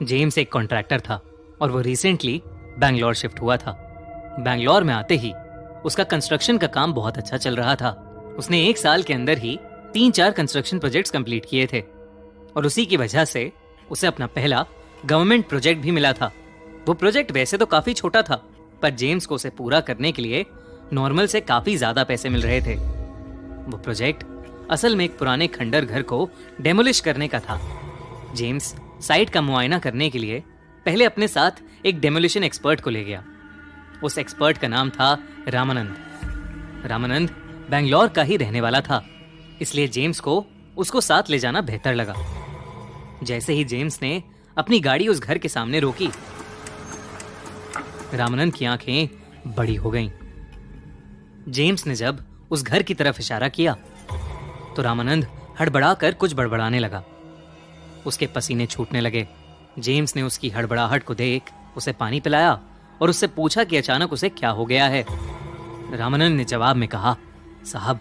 James एक contractor था और वो रिसेंटली बैंगलोर शिफ्ट हुआ था। बैंगलोर में आते ही उसका कंस्ट्रक्शन का काम बहुत अच्छा चल रहा था। उसने 1 साल के अंदर ही 3-4 कंस्ट्रक्शन प्रोजेक्ट्स कंप्लीट किए थे और उसी की वजह से उसे अपना पहला गवर्नमेंट प्रोजेक्ट भी मिला था। वो प्रोजेक्ट वैसे तो काफी छोटा था, पर जेम्स को उसे पूरा करने के लिए नॉर्मल से काफी ज्यादा पैसे मिल रहे थे। वो प्रोजेक्ट असल में एक पुराने खंडर घर को डेमोलिश करने का था। जेम्स साइट का मुआयना करने के लिए पहले अपने साथ एक डेमोलिशन एक्सपर्ट को ले गया। उस एक्सपर्ट का नाम था रामानंद। रामानंद बैंगलोर का ही रहने वाला था, इसलिए जेम्स को उसको साथ ले जाना बेहतर लगा। जैसे ही जेम्स ने अपनी गाड़ी उस घर के सामने रोकी, रामानंद की आंखें बड़ी हो गईं। जेम्स ने जब उस घर की तरफ इशारा किया तो रामानंद हड़बड़ाकर कुछ बड़बड़ाने लगा। उसके पसीने छूटने लगे। जेम्स ने उसकी हड़बड़ाहट को देख उसे पानी पिलाया और उससे पूछा कि अचानक उसे क्या हो गया है। रामानंद ने जवाब में कहा, साहब,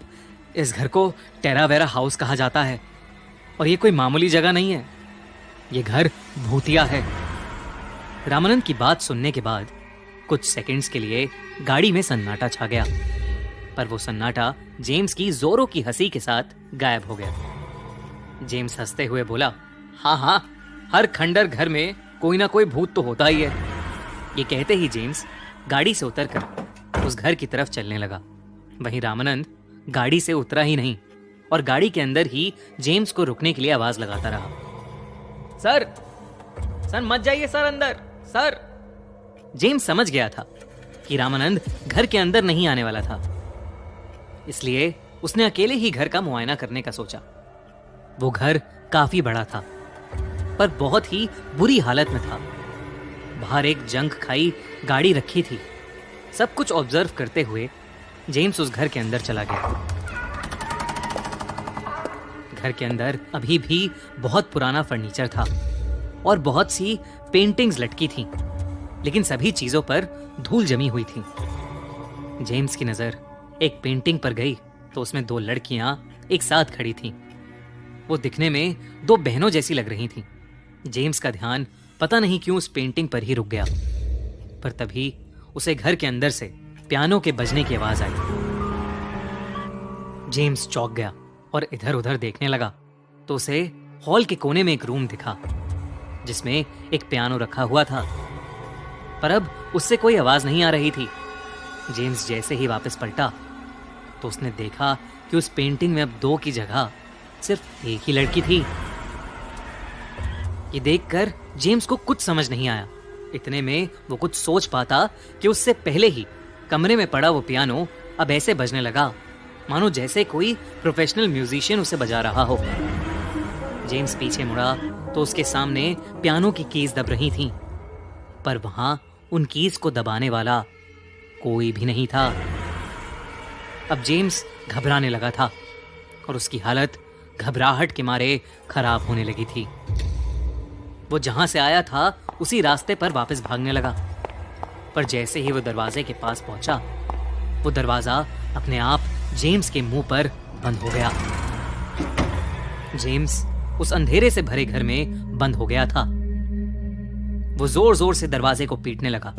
इस घर को टेरावेरा हाउस कहा जाता है और ये कोई मामूली जगह नहीं है। ये घर भूतिया है। रामानंद की बात सुनने के बाद कुछ सेकंड्स के लिए गाड़ी में सन्नाटा छा गया, पर वो सन्नाटा जेम्स की जोरों की हंसी के साथ गायब हो गया। जेम्स हंसते हुए बोला, हाँ हाँ, हर खंडर घर में कोई ना कोई भूत तो होता ही है। ये कहते ही जेम्स गाड़ी से उतरकर उस घर की तरफ चलने लगा। वहीं रामानंद गाड़ी से उतरा ही नहीं और गाड़ी के अंदर ही जेम्स को रुकने के लिए आवाज लगाता रहा, सर सर मत जाइए सर, अंदर सर। जेम्स समझ गया था कि रामानंद घर के अंदर नहीं आने वाला था, इसलिए उसने अकेले ही घर का मुआयना करने का सोचा। वो घर काफी बड़ा था, पर बहुत ही बुरी हालत में था। बाहर एक जंग खाई गाड़ी रखी थी। सब कुछ ऑब्जर्व करते हुए जेम्स उस घर के अंदर चला गया। घर के अंदर अभी भी बहुत पुराना फर्नीचर था और बहुत सी पेंटिंग्स लटकी थीं, लेकिन सभी चीजों पर धूल जमी हुई थी। जेम्स की नजर एक पेंटिंग पर गई तो उसमें 2 लड़कियां एक साथ खड़ी थीं। वो दिखने में 2 बहनों जैसी लग रही थीं। जेम्स का ध्यान पता नहीं क्यों उस पेंटिंग पर ही रुक गया, पर तभी उसे घर के अंदर से पियानो के बजने की आवाज आई। जेम्स चौंक गया और इधर उधर देखने लगा तो उसे हॉल के कोने में एक रूम दिखा जिसमें एक पियानो रखा हुआ था, पर अब उससे कोई आवाज नहीं आ रही थी। जेम्स जैसे ही वापस पलटा तो उसने देखा कि उस पेंटिंग में अब 2 की जगह सिर्फ एक ही लड़की थी। ये देखकर जेम्स को कुछ समझ नहीं आया। इतने में वो कुछ सोच पाता कि उससे पहले ही कमरे में पड़ा वो पियानो अब ऐसे बजने लगा मानो जैसे कोई प्रोफेशनल म्यूजिशियन उसे बजा रहा हो। जेम्स पीछे मुड़ा तो उसके सामने पियानो की कीज दब रही थीं, पर वहां उन कीज को दबाने वाला कोई भी नहीं था। अब जेम्स घबराने लगा था और उसकी हालत घबराहट के मारे खराब होने लगी थी। वो जहां से आया था उसी रास्ते पर वापस भागने लगा, पर जैसे ही वो दरवाजे के पास पहुंचा, वो दरवाजा अपने आप जेम्स के मुंह पर बंद हो गया। जेम्स उस अंधेरे से भरे घर में बंद हो गया था। वो जोर जोर से दरवाजे को पीटने लगा।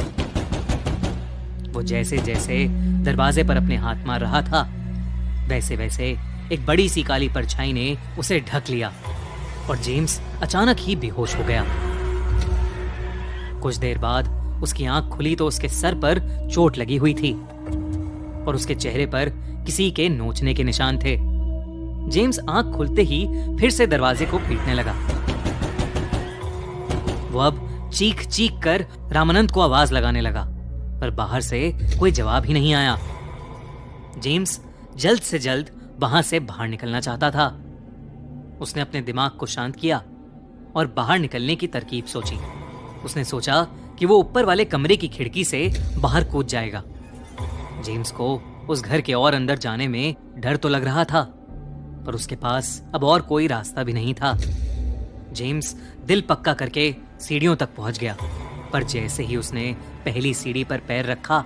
वो जैसे जैसे दरवाजे पर अपने हाथ मार रहा था, वैसे वैसे एक बड़ी सी काली परछाई ने उसे ढक लिया और जेम्स अचानक ही बेहोश हो गया। कुछ देर बाद उसकी आंख खुली तो उसके सर पर चोट लगी हुई थी और उसके चेहरे पर किसी के नोचने के निशान थे। जेम्स आंख खुलते ही फिर से दरवाजे को पीटने लगा। वो अब चीख चीख कर रामानंद को आवाज लगाने लगा, पर बाहर से कोई जवाब ही नहीं आया। जेम्स जल्द से जल्द वहां से बाहर निकलना चाहता था। उसने अपने दिमाग को शांत किया और बाहर निकलने की तरकीब सोची। उसने सोचा कि वो ऊपर वाले कमरे की खिड़की से बाहर कूद जाएगा। जेम्स को उस घर के और अंदर जाने में डर तो लग रहा था, पर उसके पास अब और कोई रास्ता भी नहीं था। जेम्स दिल पक्का करके सीढ़ियों तक पहुंच गया, पर जैसे ही उसने पहली सीढ़ी पर पैर रखा,